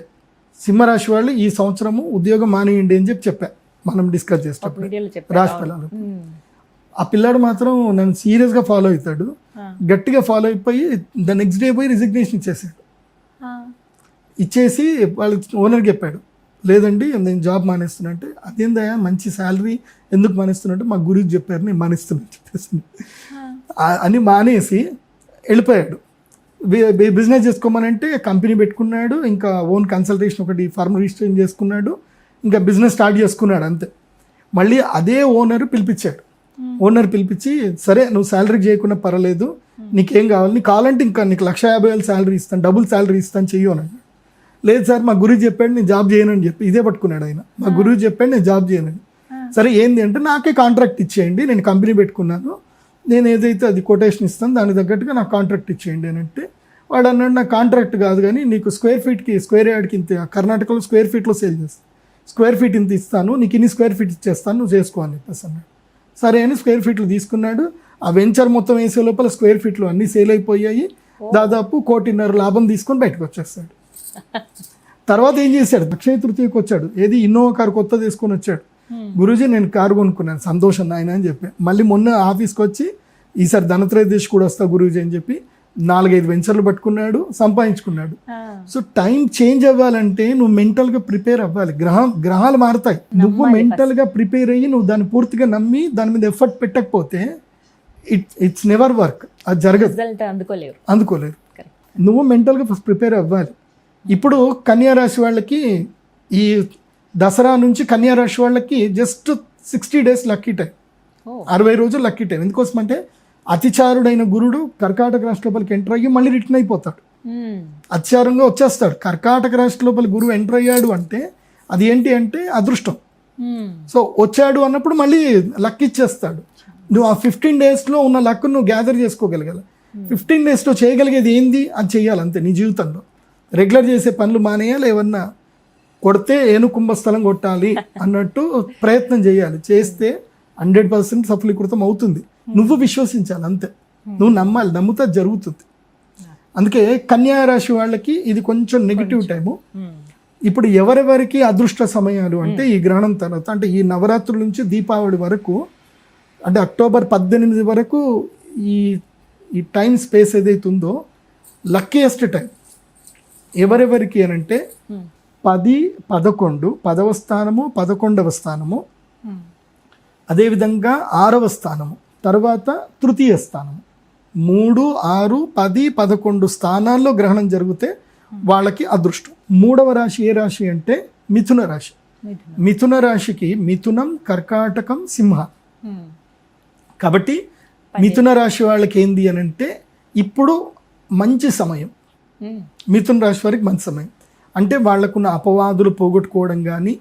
సింహరాశి వాళ్ళు ఈ సంవత్సరము ఉద్యోగం మానేయండి అని చెప్పాను మనం డిస్కస్ చేసేటప్పుడు రాశి ఫలాలు. ఆ పిల్లాడు మాత్రం నన్ను సీరియస్గా ఫాలో అవుతాడు, గట్టిగా ఫాలో అయిపోయి ద నెక్స్ట్ డే పోయి రిజిగ్నేషన్ ఇచ్చేసాడు. ఇచ్చేసి వాళ్ళ ఓనర్కి చెప్పాడు, లేదండి నేను జాబ్ మానేస్తున్నా అంటే, అదేందయ్యా మంచి శాలరీ ఎందుకు మానేస్తున్నట్టు మా గురువుకి చెప్పారు, నేను మానేస్తున్నా చెప్పేసి అని మానేసి వెళ్ళిపోయాడు. బిజినెస్ చేసుకోమనంటే కంపెనీ పెట్టుకున్నాడు, ఇంకా ఓన్ కన్సల్టేషన్ ఒకటి ఫర్మ్ రిజిస్ట్రేషన్ చేసుకున్నాడు, ఇంకా బిజినెస్ స్టార్ట్ చేసుకున్నాడు అంతే. మళ్ళీ అదే ఓనర్ పిలిపించాడు. ఓనర్ పిలిపించి, సరే నువ్వు శాలరీకి చేయకుండా పర్వాలేదు, నీకేం కావాలి, నీకు కావాలంటే ఇంకా నీకు 150,000 శాలరీ ఇస్తాను, డబుల్ శాలరీ ఇస్తాను చెయ్యు అన్నాడు. లేదు సార్ మా గురువు చెప్పాడు నేను జాబ్ చేయనని చెప్పి ఇదే పట్టుకున్నాడు ఆయన. మా గురువు చెప్పాడు నేను జాబ్ చేయనని. సరే ఏంది అంటే, నాకే కాంట్రాక్ట్ ఇచ్చేయండి, నేను కంపెనీ పెట్టుకున్నాను, నేను ఏదైతే అది కొటేషన్ ఇస్తాను దానికి తగ్గట్టుగా నాకు కాంట్రాక్ట్ ఇచ్చేయండి అని అంటే, వాడు అన్నాడు నాకు కాంట్రాక్ట్ కాదు కానీ నీకు స్క్వేర్ యార్డ్కి ఇంత, కర్ణాటకలో స్క్వేర్ ఫీట్లో సేల్ చేస్తాను, స్క్వేర్ ఫీట్ ఇంత ఇస్తాను, నీకు ఇన్ని స్క్వేర్ ఫీట్ ఇచ్చేస్తాను, నువ్వు చేసుకో అని చెప్పేసి అన్నాడు. సరే అని స్క్వేర్ ఫీట్లు తీసుకున్నాడు. ఆ వెంచర్ మొత్తం వేసే లోపల స్క్వేర్ ఫీట్లు అన్నీ సేల్ అయిపోయాయి. దాదాపు 1.5 లాభం తీసుకొని బయటకు వచ్చేస్తాడు. తర్వాత ఏం చేశాడు, అక్షయ తృతీయకు వచ్చాడు, ఏది ఇన్నోవా కారు కొత్త తీసుకొని వచ్చాడు. గురూజీ నేను కారు కొనుక్కున్నాను, సంతోషం నాయన అని చెప్పి. మళ్ళీ మొన్న ఆఫీస్కి వచ్చి ఈసారి ధనత్రయోదశి కూడా వస్తా గురూజీ అని చెప్పి 4-5 వెంచర్లు పట్టుకున్నాడు, సంపాదించుకున్నాడు. సో టైం చేంజ్ అవ్వాలంటే నువ్వు మెంటల్గా ప్రిపేర్ అవ్వాలి. గ్రహాలు మారుతాయి, నువ్వు మెంటల్గా ప్రిపేర్ అయ్యి నువ్వు దాన్ని పూర్తిగా నమ్మి దాని మీద ఎఫర్ట్ పెట్టకపోతే ఇట్స్ నెవర్ వర్క్, అది జరగదు, అందుకోలేరు. నువ్వు మెంటల్గా ఫస్ట్ ప్రిపేర్ అవ్వాలి. ఇప్పుడు కన్యా రాశి వాళ్ళకి ఈ దసరా నుంచి కన్యా రాశి వాళ్ళకి జస్ట్ 60 days లక్కీ టైం, 60 రోజులు లక్కీ టైం. ఎందుకోసం అంటే అతిచారుడైన గురుడు కర్కాటక రాశి లోపలికి ఎంటర్ అయ్యి మళ్ళీ రిటర్న్ అయిపోతాడు, అతిచారంగా వచ్చేస్తాడు. కర్కాటక రాశి లోపలి గురువు ఎంటర్ అయ్యాడు అంటే అది ఏంటి అంటే అదృష్టం. సో వచ్చాడు అన్నప్పుడు మళ్ళీ లక్ ఇచ్చేస్తాడు. నువ్వు ఆ 15 daysలో ఉన్న లక్ నువ్వు గ్యాదర్ చేసుకోగలగాలి. 15 daysలో చేయగలిగేది ఏంది అది చెయ్యాలి అంతే. నీ జీవితంలో రెగ్యులర్ చేసే పనులు మానేయాలి, ఏమన్నా కొడితే ఏను కుంభస్థలం కొట్టాలి అన్నట్టు ప్రయత్నం చేయాలి. చేస్తే 100% సఫలీకృతం అవుతుంది. నువ్వు విశ్వసించాలి అంతే, నువ్వు నమ్మాలి, నమ్ముతా జరుగుతుంది. అందుకే కన్యా రాశి వాళ్ళకి ఇది కొంచెం నెగిటివ్ టైము. ఇప్పుడు ఎవరెవరికి అదృష్ట సమయాలు అంటే ఈ గ్రహణం తర్వాత అంటే ఈ నవరాత్రుల నుంచి దీపావళి వరకు అంటే అక్టోబర్ 18 వరకు ఈ టైం స్పేస్ ఏదైతే ఉందో లక్కీయెస్ట్ టైం ఎవరెవరికి అని అంటే 10, 11, 10వ స్థానము, 11వ స్థానము, అదేవిధంగా 6వ స్థానము, తర్వాత తృతీయ స్థానము. 3, 6, 10, 11 స్థానాల్లో గ్రహణం జరిగితే వాళ్ళకి అదృష్టం. 3వ రాశి ఏ రాశి అంటే మిథున రాశి. మిథున రాశికి మిథునం, కర్కాటకం, సింహ. కాబట్టి మిథున రాశి వాళ్ళకి ఏంది అని అంటే ఇప్పుడు మంచి సమయం. మిథున రాశి వారికి మంచి సమయం అంటే వాళ్ళకున్న అపవాదులు పోగొట్టుకోవడం కానీ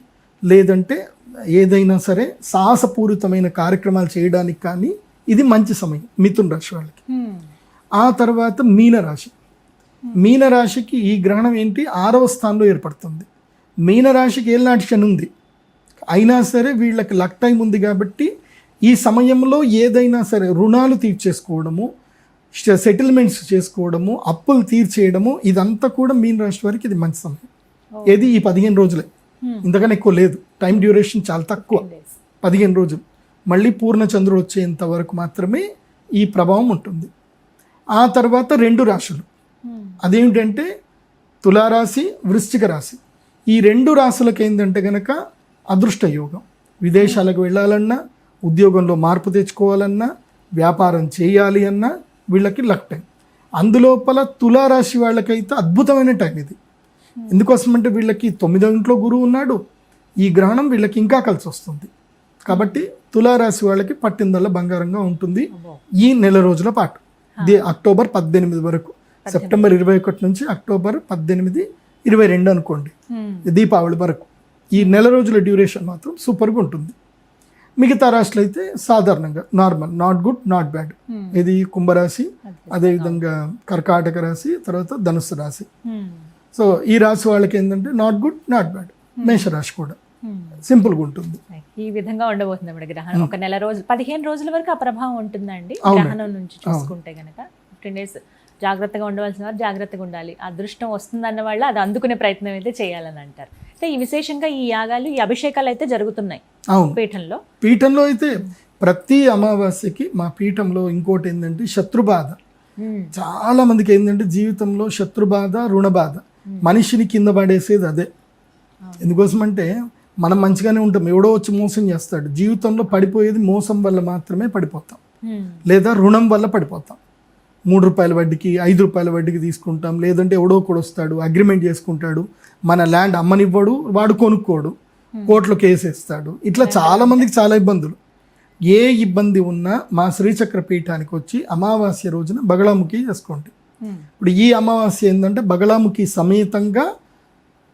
లేదంటే ఏదైనా సరే సాహసపూరితమైన కార్యక్రమాలు చేయడానికి కానీ ఇది మంచి సమయం మిథున రాశి వాళ్ళకి. ఆ తర్వాత మీనరాశి. మీనరాశికి ఈ గ్రహణం ఏంటి 6వ స్థానంలో ఏర్పడుతుంది. మీనరాశికి ఏళ్ళనాటి శని ఉంది, అయినా సరే వీళ్ళకి లక్ టైం ఉంది. కాబట్టి ఈ సమయంలో ఏదైనా సరే రుణాలు తీర్చేసుకోవడము, సెటిల్మెంట్స్ చేసుకోవడము, అప్పులు తీర్చేయడము, ఇదంతా కూడా మీన రాశి వారికి ఇది మంచి సమయం. ఏది ఈ 15 రోజులే, ఇంతకన్నా ఎక్కువ లేదు. టైం డ్యూరేషన్ చాలా తక్కువ, 15 రోజులు. మళ్ళీ పూర్ణ చంద్రుడు వచ్చేంత వరకు మాత్రమే ఈ ప్రభావం ఉంటుంది. ఆ తర్వాత 2 రాశులు, అదేమిటంటే తులారాశి, వృశ్చిక రాశి. ఈ 2 రాశులకు ఏంటంటే కనుక అదృష్ట యోగం. విదేశాలకు వెళ్ళాలన్నా, ఉద్యోగంలో మార్పు తెచ్చుకోవాలన్నా, వ్యాపారం చేయాలి అన్నా వీళ్ళకి లక్ టైం. అందులోపల తులారాశి వాళ్ళకైతే అద్భుతమైన టైం ఇది. ఎందుకోసం అంటే వీళ్ళకి 9వ ఇంట్లో గురువు ఉన్నాడు, ఈ గ్రహణం వీళ్ళకి ఇంకా కలిసి వస్తుంది. కాబట్టి తులారాశి వాళ్ళకి పట్టిందల్లా బంగారంగా ఉంటుంది ఈ నెల రోజుల పాటు. అక్టోబర్ 18 వరకు, సెప్టెంబర్ 21 నుంచి అక్టోబర్ 18, 22 అనుకోండి, దీపావళి వరకు. ఈ నెల రోజుల డ్యూరేషన్ మాత్రం సూపర్గా ఉంటుంది. మిగతా రాశులు అయితే సాధారణంగా normal, not good not bad. ఇది కుంభరాశి, అదేవిధంగా కర్కాటక రాశి, తర్వాత ధనుస్సు రాశి. సో ఈ రాశి వాళ్ళకి ఏంటంటే నాట్ గుడ్ నాట్ బ్యాడ్. మేషరాశి కూడా సింపుల్గా ఉంటుంది. ఈ విధంగా ఉండబోతుంది గ్రహణం. ఒక నెల రోజులు 15 రోజుల వరకు ఆ ప్రభావం ఉంటుందండి గ్రహణం నుంచి చూసుకుంటే కనుక. 15 days జాగ్రత్తగా ఉండవలసిన వారు జాగ్రత్తగా ఉండాలి. అదృష్టం వస్తుందన్న వాళ్ళు అది అందుకునే ప్రయత్నం అయితే చేయాలని అంటారు. అయితే ఈ విశేషంగా ఈ యాగాలు, ఈ అభిషేకాలు అయితే జరుగుతున్నాయి పీఠంలో అయితే ప్రతి అమావాస్యకి మా పీఠంలో. ఇంకోటి ఏంటంటే శత్రుబాధ. చాలా మందికి ఏంటంటే జీవితంలో శత్రుబాధ, రుణబాధ, మనిషిని కింద పడేసేది అదే. ఎందుకోసం అంటే మనం మంచిగానే ఉంటాం, ఎవడో వచ్చి మోసం చేస్తాడు. జీవితంలో పడిపోయేది మోసం వల్ల మాత్రమే పడిపోతాం, లేదా రుణం వల్ల పడిపోతాం. 3 రూపాయల వడ్డీకి, 5 రూపాయల వడ్డీకి తీసుకుంటాం. లేదంటే ఎవడో కూడా వస్తాడు, అగ్రిమెంట్ చేసుకుంటాడు, మన ల్యాండ్ అమ్మనివ్వడు, వాడు కొనుక్కోడు, కోర్టులో కేసు వేస్తాడు. ఇట్లా చాలా మందికి చాలా ఇబ్బందులు. ఏ ఇబ్బంది ఉన్నా మా శ్రీచక్ర పీఠానికి వచ్చి అమావాస్య రోజున బగళాముఖి చేసుకోండి. ఇప్పుడు ఈ అమావాస్య ఏంటంటే బగళాముఖి సమేతంగా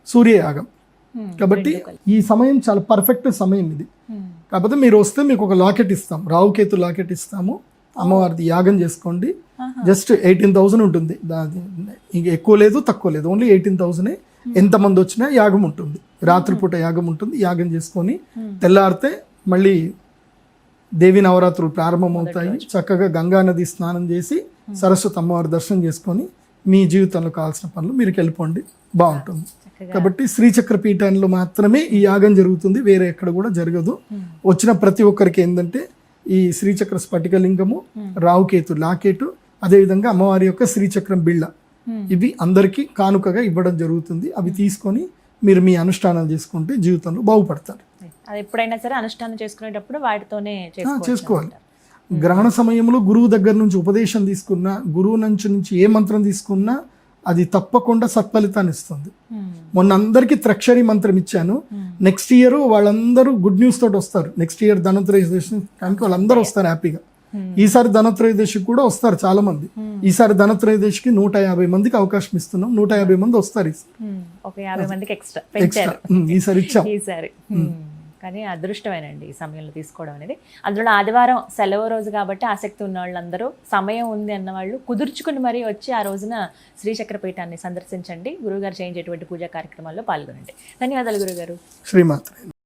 సూర్యయాగం. కాబట్టి ఈ సమయం చాలా పర్ఫెక్ట్ సమయం ఇది. కాకపోతే మీరు వస్తే మీకు ఒక లాకెట్ ఇస్తాం, రావుకేతు లాకెట్ ఇస్తాము. అమ్మవారిది యాగం చేసుకోండి. జస్ట్ 18,000 ఉంటుంది. ఇంక ఎక్కువ లేదు తక్కువ లేదు, ఓన్లీ 18,000. ఎంతమంది వచ్చినా యాగం ఉంటుంది, రాత్రిపూట యాగం ఉంటుంది. యాగం చేసుకొని తెల్లారితే మళ్ళీ దేవి నవరాత్రులు ప్రారంభమవుతాయి. చక్కగా గంగా నది స్నానం చేసి సరస్వతి అమ్మవారి దర్శనం చేసుకొని మీ జీవితంలో కావాల్సిన పనులు మీరు వెళ్ళిపోండి, బాగుంటుంది. కాబట్టి శ్రీచక్ర పీఠంలో మాత్రమే ఈ యాగం జరుగుతుంది, వేరే ఎక్కడ కూడా జరగదు. వచ్చిన ప్రతి ఒక్కరికి ఏంటంటే ఈ శ్రీచక్ర స్ఫటికలింగము, రావుకేతు లాకెటు, అదేవిధంగా అమ్మవారి యొక్క శ్రీచక్రం బిళ్ళ ఇవి అందరికీ కానుకగా ఇవ్వడం జరుగుతుంది. అవి తీసుకొని మీరు మీ అనుష్ఠానాలు చేసుకుంటే జీవితంలో బాగుపడతారు. అది ఎప్పుడైనా సరే అనుష్ఠానం చేసుకునేటప్పుడు వాటితోనే చేసుకోవాలి. గ్రహణ సమయంలో గురువు దగ్గర నుంచి ఉపదేశం తీసుకున్నా, గురువు నుంచి ఏ మంత్రం తీసుకున్నా అది తప్పకుండా సత్ఫలితాన్ని ఇస్తుంది. మొన్న అందరికీ త్రక్షరి మంత్రం ఇచ్చాను. నెక్స్ట్ ఇయర్ వాళ్ళందరూ గుడ్ న్యూస్ తోటి వస్తారు. నెక్స్ట్ ఇయర్ ధనత్రయోదశి కానీ వాళ్ళందరూ వస్తారు హ్యాపీగా. ఈసారి ధనత్రయోదశికి కూడా వస్తారు చాలా మంది. ఈసారి ధనత్రయోదశికి 150 మందికి అవకాశం ఇస్తున్నాం. 150 మంది వస్తారు ఎక్స్ట్రా ఈసారి ఇచ్చాం. కానీ అదృష్టమేనండి ఈ సమయంలో తీసుకోవడం అనేది. అందులో ఆదివారం సెలవు రోజు కాబట్టి ఆసక్తి ఉన్న వాళ్ళందరూ, సమయం ఉంది అన్న వాళ్ళు కుదుర్చుకుని మరీ వచ్చి ఆ రోజున శ్రీచక్రపీఠాన్ని సందర్శించండి. గురువుగారు చేయించేటువంటి పూజా కార్యక్రమాల్లో పాల్గొనండి. ధన్యవాదాలు గురుగారు. శ్రీమాత్రే.